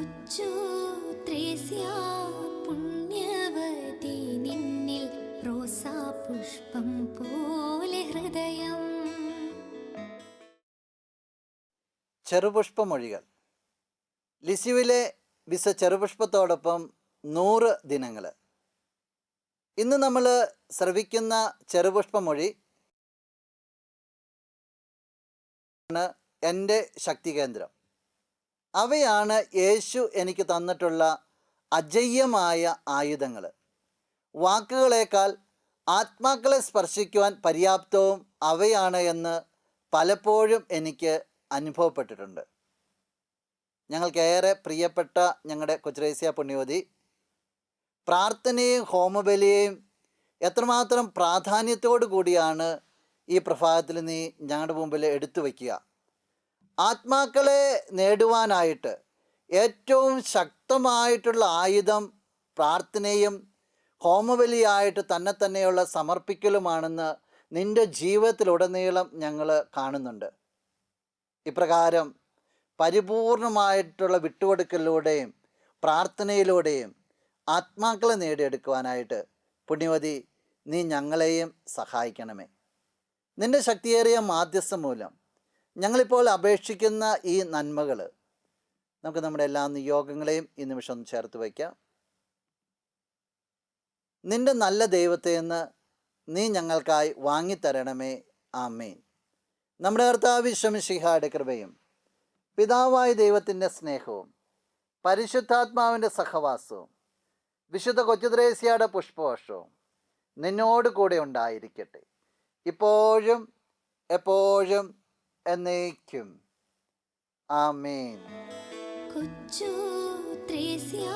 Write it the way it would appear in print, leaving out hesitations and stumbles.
കൊച്ചു ത്രേസ്യ പുണ്യവതി നിന്നിൽ റോസാപുഷ്പം പോലെ ഹൃദയം. ചെറുപുഷ്പമൊഴികൾ. ലിസ്യുവിലെ വിസ ചെറുപുഷ്പത്തോടൊപ്പം 100 ദിനങ്ങൾ. ഇന്ന് നമ്മൾ ശ്രവിക്കുന്ന ചെറുപുഷ്പമൊഴി എൻ്റെ ശക്തികേന്ദ്രം. അവയാണ് യേശു എനിക്ക് തന്നിട്ടുള്ള അജയ്യമായ ആയുധങ്ങൾ. വാക്കുകളേക്കാൾ ആത്മാക്കളെ സ്പർശിക്കുവാൻ പര്യാപ്തവും അവയാണ് എന്ന് പലപ്പോഴും എനിക്ക് അനുഭവപ്പെട്ടിട്ടുണ്ട്. ഞങ്ങൾക്കേറെ പ്രിയപ്പെട്ട ഞങ്ങളുടെ കൊച്ചുത്രേസ്യ പുണ്യവതി പ്രാർത്ഥനയും ഹോമബലിയെയും എത്രമാത്രം പ്രാധാന്യത്തോടു കൂടിയാണ് ഈ പ്രഭാതത്തിൽ നീ ഞങ്ങളുടെ മുമ്പിൽ എടുത്തു വയ്ക്കുക. ആത്മാക്കളെ നേടുവാനായിട്ട് ഏറ്റവും ശക്തമായിട്ടുള്ള ആയുധം പ്രാർത്ഥനയും ഹോമബലിയായിട്ട് തന്നെയുള്ള സമർപ്പിക്കലുമാണെന്ന് നിൻ്റെ ജീവിതത്തിലുടനീളം ഞങ്ങൾ കാണുന്നുണ്ട്. ഇപ്രകാരം പരിപൂർണമായിട്ടുള്ള വിട്ടുകൊടുക്കലിലൂടെയും പ്രാർത്ഥനയിലൂടെയും ആത്മാക്കളെ നേടിയെടുക്കുവാനായിട്ട് പുണ്യവതി നീ ഞങ്ങളെയും സഹായിക്കണമേ. നിൻ്റെ ശക്തിയേറിയ മാധ്യസ്ഥം മൂലം ഞങ്ങളിപ്പോൾ അപേക്ഷിക്കുന്ന ഈ നന്മകൾ നമുക്ക് നമ്മുടെ എല്ലാ നിയോഗങ്ങളെയും ഈ നിമിഷം ഒന്ന് ചേർത്ത് വയ്ക്കാം. നിൻ്റെ നല്ല ദൈവത്തെ നിന്ന് നീ ഞങ്ങൾക്കായി വാങ്ങിത്തരണമേ. ആമേൻ. നമ്മുടെ കർത്താവ് ഈശോ മിശിഹായുടെ കൃപയും പിതാവായ ദൈവത്തിൻ്റെ സ്നേഹവും പരിശുദ്ധാത്മാവിൻ്റെ സഹവാസവും വിശുദ്ധ കൊച്ചുത്രേസ്യയുടെ പുഷ്പവർഷവും നിന്നോട് കൂടെ ഉണ്ടായിരിക്കട്ടെ, ഇപ്പോഴും എപ്പോഴും എന്നേക്കും. ആമേൻ. കൊച്ചു ത്രേസ്യ